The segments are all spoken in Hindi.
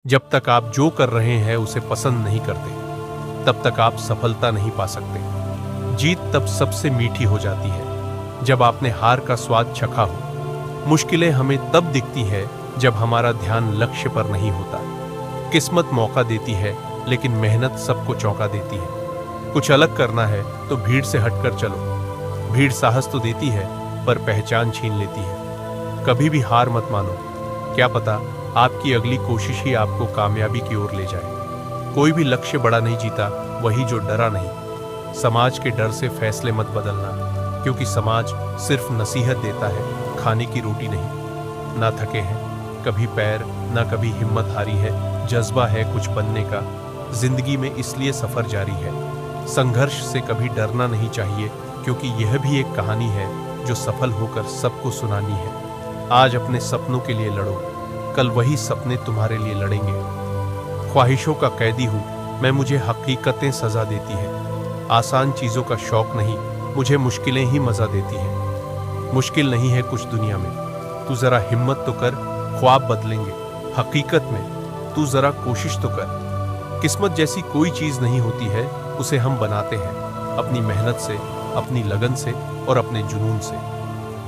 जब तक आप जो कर रहे हैं उसे पसंद नहीं करते, तब तक आप सफलता नहीं पा सकते। जीत तब सबसे मीठी हो जाती है जब आपने हार का स्वाद चखा हो। मुश्किलें हमें तब दिखती है जब हमारा ध्यान लक्ष्य पर नहीं होता। किस्मत मौका देती है, लेकिन मेहनत सबको चौंका देती है। कुछ अलग करना है तो भीड़ से हटकर चलो। भीड़ साहस तो देती है, पर पहचान छीन लेती है। कभी भी हार मत मानो। क्या पता आपकी अगली कोशिश ही आपको कामयाबी की ओर ले जाए। कोई भी लक्ष्य बड़ा नहीं जीता, वही जो डरा नहीं। समाज के डर से फैसले मत बदलना, क्योंकि समाज सिर्फ नसीहत देता है, खाने की रोटी नहीं। ना थके हैं कभी पैर, ना कभी हिम्मत हारी है। जज्बा है कुछ बनने का, जिंदगी में इसलिए सफर जारी है। संघर्ष से कभी डरना नहीं चाहिए, क्योंकि यह भी एक कहानी है जो सफल होकर सबको सुनानी है। आज अपने सपनों के लिए लड़ो, कल वही सपने तुम्हारे लिए लड़ेंगे। ख्वाहिशों का कैदी हूँ मैं, मुझे हकीकतें सजा देती है। आसान चीजों का शौक नहीं, मुझे मुश्किलें ही मजा देती हैं। मुश्किल नहीं है कुछ दुनिया में, तू जरा हिम्मत तो कर, ख्वाब बदलेंगे। हकीकत में तू जरा कोशिश तो कर। किस्मत जैसी कोई चीज नहीं होती है, उसे हम बनाते हैं अपनी मेहनत से, अपनी लगन से और अपने जुनून से।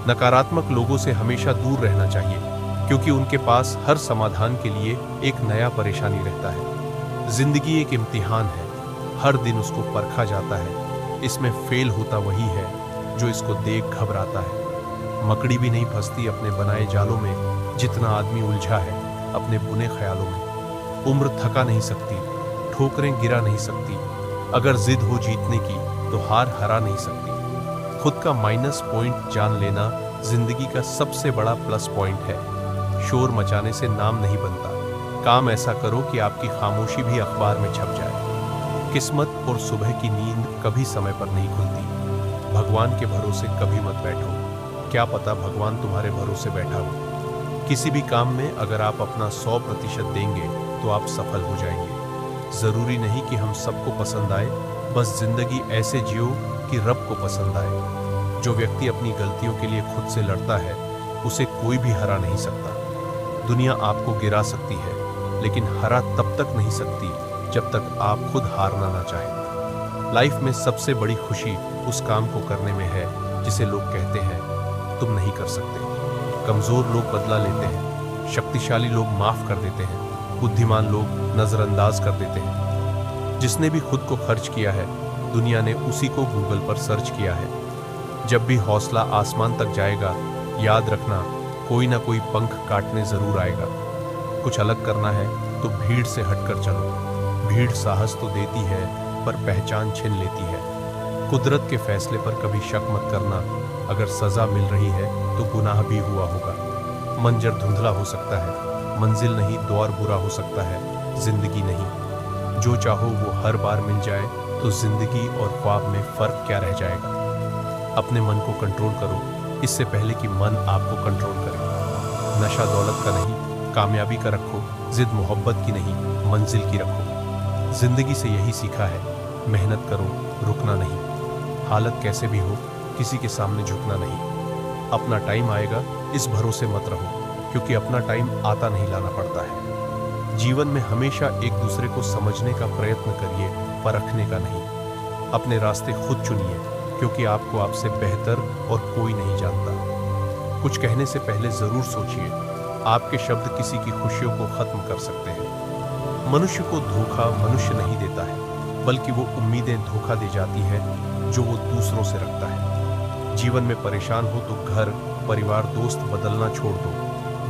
नकारात्मक लोगों से हमेशा दूर रहना चाहिए, क्योंकि उनके पास हर समाधान के लिए एक नया परेशानी रहता है। जिंदगी एक इम्तिहान है, हर दिन उसको परखा जाता है। इसमें फेल होता वही है जो इसको देख घबराता है। मकड़ी भी नहीं फंसती अपने बनाए जालों में, जितना आदमी उलझा है अपने बुने ख्यालों में। उम्र थका नहीं सकती, ठोकरें गिरा नहीं सकती। अगर जिद हो जीतने की तो हार हरा नहीं सकती। खुद का माइनस पॉइंट जान लेना जिंदगी का सबसे बड़ा प्लस पॉइंट है। शोर मचाने से नाम नहीं बनता। काम ऐसा करो कि आपकी खामोशी भी अखबार में छप जाए। किस्मत और सुबह की नींद कभी समय पर नहीं खुलती। भगवान के भरोसे कभी मत बैठो, क्या पता भगवान तुम्हारे भरोसे बैठा हो। किसी भी काम में अगर आप अपना 100% देंगे तो आप सफल हो जाएंगे। जरूरी नहीं कि हम सबको पसंद आए, बस जिंदगी ऐसे जियो कि रब को पसंद आए। जो व्यक्ति अपनी गलतियों के लिए खुद से लड़ता है, उसे कोई भी हरा नहीं सकता। दुनिया आपको गिरा सकती है, लेकिन हरा तब तक नहीं सकती जब तक आप खुद हारना ना चाहें। लाइफ में सबसे बड़ी खुशी उस काम को करने में है जिसे लोग कहते हैं तुम नहीं कर सकते। कमजोर लोग बदला लेते हैं, शक्तिशाली लोग माफ कर देते हैं, बुद्धिमान लोग नजरअंदाज कर देते हैं। जिसने भी खुद को खर्च किया है, दुनिया ने उसी को गूगल पर सर्च किया है। जब भी हौसला आसमान तक जाएगा, याद रखना कोई ना कोई पंख काटने जरूर आएगा। कुछ अलग करना है तो भीड़ से हटकर चलो। भीड़ साहस तो देती है, पर पहचान छीन लेती है। कुदरत के फैसले पर कभी शक मत करना। अगर सजा मिल रही है तो गुनाह भी हुआ होगा। मंजर धुंधला हो सकता है, मंजिल नहीं द्वार बुरा हो सकता है, जिंदगी नहीं। जो चाहो वो हर बार मिल जाए तो जिंदगी और ख्वाब में फर्क क्या रह जाएगा। अपने मन को कंट्रोल करो, इससे पहले कि मन आपको कंट्रोल करे। नशा दौलत का नहीं, कामयाबी का रखो। जिद मोहब्बत की नहीं, मंजिल की रखो। जिंदगी से यही सीखा है, मेहनत करो, रुकना नहीं। हालत कैसे भी हो, किसी के सामने झुकना नहीं। अपना टाइम आएगा, इस भरोसे मत रहो, क्योंकि अपना टाइम आता नहीं लाना पड़ता है। जीवन में हमेशा एक दूसरे को समझने का प्रयत्न करिए, परखने का नहीं। अपने रास्ते खुद चुनिए, क्योंकि आपको आपसे बेहतर और कोई नहीं जानता। कुछ कहने से पहले जरूर सोचिए, आपके शब्द किसी की खुशियों को खत्म कर सकते हैं। मनुष्य को धोखा मनुष्य नहीं देता है, बल्कि वो उम्मीदें धोखा दे जाती है जो वो दूसरों से रखता है। जीवन में परेशान हो तो घर, परिवार, दोस्त बदलना छोड़ दो।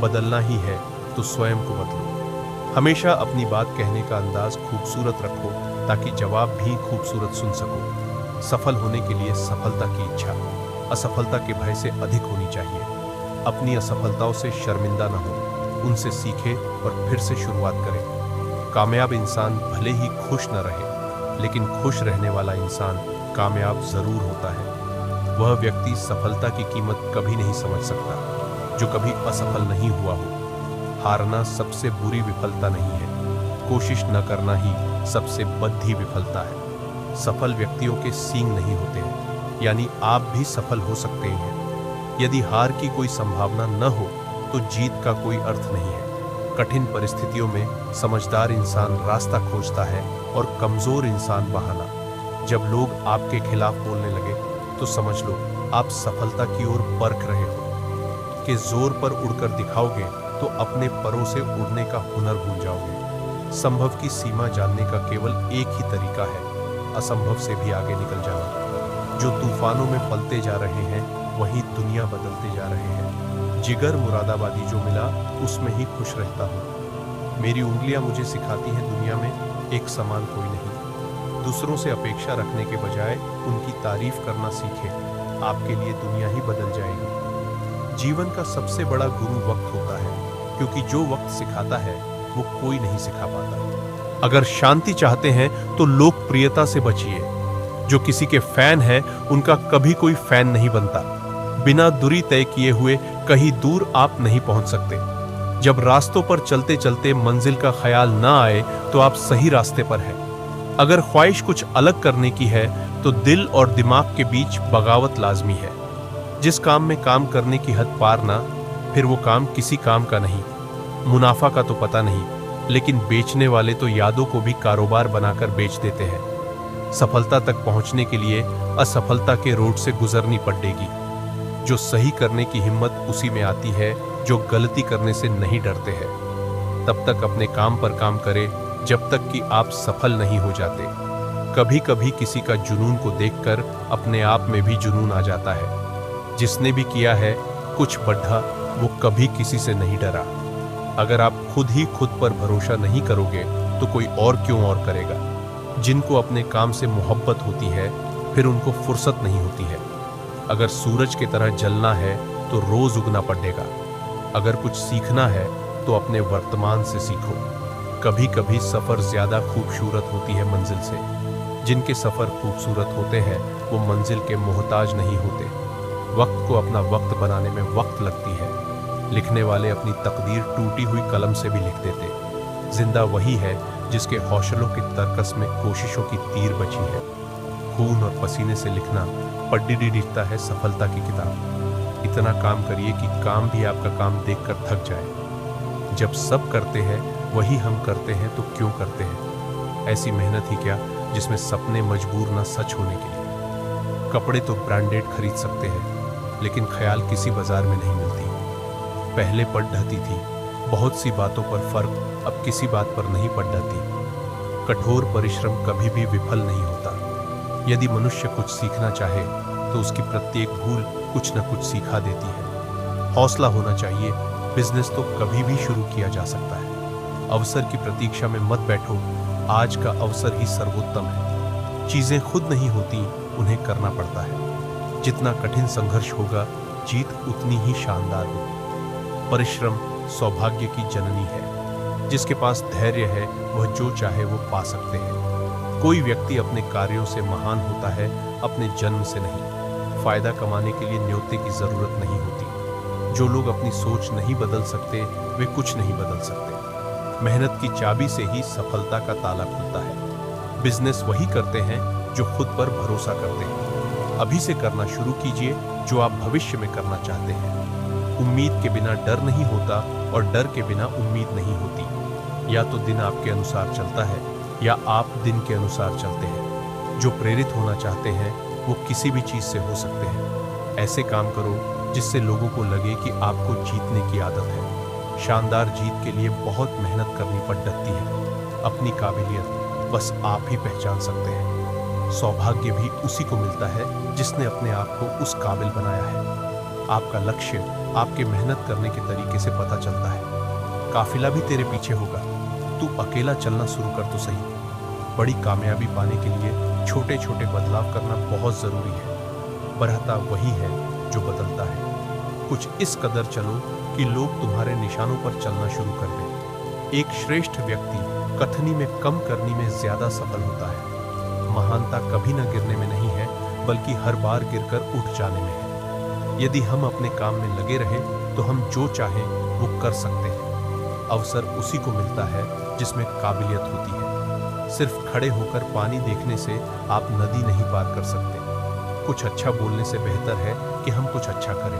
बदलना ही है तो स्वयं को बदलो। हमेशा अपनी बात कहने का अंदाज खूबसूरत रखो, ताकि जवाब भी खूबसूरत सुन सको। सफल होने के लिए सफलता की इच्छा असफलता के भय से अधिक होनी चाहिए। अपनी असफलताओं से शर्मिंदा न हो, उनसे सीखे और फिर से शुरुआत करें। कामयाब इंसान भले ही खुश न रहे, लेकिन खुश रहने वाला इंसान कामयाब जरूर होता है। वह व्यक्ति सफलता की कीमत कभी नहीं समझ सकता जो कभी असफल नहीं हुआ हो। हारना सबसे बुरी विफलता नहीं है, कोशिश न करना ही सबसे बद्धी विफलता है। सफल व्यक्तियों के सींग नहीं होते हैं, यानी आप भी सफल हो सकते हैं। यदि हार की कोई संभावना न हो तो जीत का कोई अर्थ नहीं है। कठिन परिस्थितियों में समझदार इंसान रास्ता खोजता है और कमजोर इंसान बहाना। जब लोग आपके खिलाफ बोलने लगे तो समझ लो आप सफलता की ओर बरक रहे हो। कि जोर पर उड़कर दिखाओगे तो अपने परों से उड़ने का हुनर भूल जाओगे। संभव की सीमा जानने का केवल एक ही तरीका है, असंभव से भी आगे निकल जाना। जो तूफानों में पलते जा रहे हैं वही दुनिया बदलते जा रहे हैं। जिगर मुरादाबादी जो मिला उसमें ही खुश रहता हूँ। मेरी उंगलियां मुझे सिखाती हैं दुनिया में एक समान कोई नहीं। दूसरों से अपेक्षा रखने के बजाय उनकी तारीफ करना सीखे, आपके लिए दुनिया ही बदल जाएगी। जीवन का सबसे बड़ा गुरु वक्त होता है, क्योंकि जो वक्त सिखाता है वो कोई नहीं सिखा पाता। अगर शांति चाहते हैं तो लोकप्रियता से बचिए। जो किसी के फैन है उनका कभी कोई फैन नहीं बनता। बिना दूरी तय किए हुए कहीं दूर आप नहीं पहुंच सकते। जब रास्तों पर चलते चलते मंजिल का ख्याल ना आए तो आप सही रास्ते पर हैं। अगर ख्वाहिश कुछ अलग करने की है तो दिल और दिमाग के बीच बगावत लाजमी है। जिस काम में काम करने की हद पार ना, फिर वो काम किसी काम का नहीं। मुनाफा का तो पता नहीं, लेकिन बेचने वाले तो यादों को भी कारोबार बनाकर बेच देते हैं। सफलता तक पहुंचने के लिए असफलता के रोड से गुजरनी पड़ेगी। जो सही करने की हिम्मत उसी में आती है जो गलती करने से नहीं डरते हैं। तब तक अपने काम पर काम करें जब तक कि आप सफल नहीं हो जाते। कभी कभी किसी का जुनून को देखकर अपने आप में भी जुनून आ जाता है। जिसने भी किया है कुछ बढ़ा, वो कभी किसी से नहीं डरा। अगर आप खुद ही खुद पर भरोसा नहीं करोगे तो कोई और क्यों और करेगा। जिनको अपने काम से मोहब्बत होती है फिर उनको फुर्सत नहीं होती है। अगर सूरज की तरह जलना है तो रोज उगना पड़ेगा। अगर कुछ सीखना है तो अपने वर्तमान से सीखो। कभी कभी सफर ज्यादा खूबसूरत होती है मंजिल से। जिनके सफर खूबसूरत होते हैं वो मंजिल के मोहताज नहीं होते। वक्त को अपना वक्त बनाने में वक्त लगती है। लिखने वाले अपनी तकदीर टूटी हुई कलम से भी लिख देते। जिंदा वही है जिसके हौसलों की तरकस में कोशिशों की तीर बची है। खून और पसीने से लिखना पढ़ी दिखता है सफलता की किताब। इतना काम करिए कि काम भी आपका काम देखकर थक जाए। जब सब करते हैं वही हम करते हैं तो क्यों करते हैं। ऐसी मेहनत ही क्या जिसमें सपने मजबूर ना सच होने के लिए। कपड़े तो ब्रांडेड खरीद सकते हैं, लेकिन ख्याल किसी बाजार में नहीं मिलती। पहले पड़ ढहती थी बहुत सी बातों पर फर्क अब किसी बात पर नहीं पड़ ढहती। कठोर परिश्रम कभी भी विफल नहीं होता। यदि मनुष्य कुछ सीखना चाहे तो उसकी प्रत्येक भूल कुछ न कुछ सिखा देती है। हौसला होना चाहिए। बिजनेस तो कभी भी शुरू किया जा सकता है। अवसर की प्रतीक्षा में मत बैठो, आज का अवसर ही सर्वोत्तम है। चीजें खुद नहीं होती, उन्हें करना पड़ता है। जितना कठिन संघर्ष होगा जीत उतनी ही शानदार होगी। परिश्रम सौभाग्य की जननी है। जिसके पास धैर्य है वह जो चाहे वो पा सकते हैं। कोई व्यक्ति अपने कार्यों से महान होता है, अपने जन्म से नहीं। फायदा कमाने के लिए न्योते की जरूरत नहीं होती। जो लोग अपनी सोच नहीं बदल सकते वे कुछ नहीं बदल सकते। मेहनत की चाबी से ही सफलता का ताला खुलता है। बिजनेस वही करते हैं जो खुद पर भरोसा करते हैं। अभी से करना शुरू कीजिए जो आप भविष्य में करना चाहते हैं। उम्मीद के बिना डर नहीं होता और डर के बिना उम्मीद नहीं होती। या तो दिन आपके अनुसार चलता है या आप दिन के अनुसार चलते हैं। जो प्रेरित होना चाहते हैं वो किसी भी चीज से हो सकते हैं। ऐसे काम करो जिससे लोगों को लगे कि आपको जीतने की आदत है। शानदार जीत के लिए बहुत मेहनत करनी पड़ती है। अपनी काबिलियत बस आप ही पहचान सकते हैं। सौभाग्य भी उसी को मिलता है जिसने अपने आप को उस काबिल बनाया है। आपका लक्ष्य आपके मेहनत करने के तरीके से पता चलता है। काफिला भी तेरे पीछे होगा, तू अकेला चलना शुरू कर तो सही। बड़ी कामयाबी पाने के लिए छोटे छोटे बदलाव करना बहुत जरूरी है। बढ़ता वही है जो बदलता है। कुछ इस कदर चलो कि लोग तुम्हारे निशानों पर चलना शुरू कर दें। एक श्रेष्ठ व्यक्ति कथनी में कम करनी में ज्यादा सफल होता है। महानता कभी न गिरने में नहीं है, बल्कि हर बार गिरकर उठ जाने में है। यदि हम अपने काम में लगे रहे तो हम जो चाहें वो कर सकते हैं। अवसर उसी को मिलता है जिसमें काबिलियत होती है। सिर्फ खड़े होकर पानी देखने से आप नदी नहीं पार कर सकते। कुछ अच्छा बोलने से बेहतर है कि हम कुछ अच्छा करें।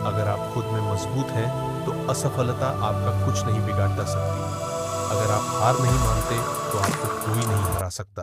अगर आप खुद में मजबूत हैं तो असफलता आपका कुछ नहीं बिगाड़ सकती। अगर आप हार नहीं मानते तो आपको कोई नहीं हरा सकता।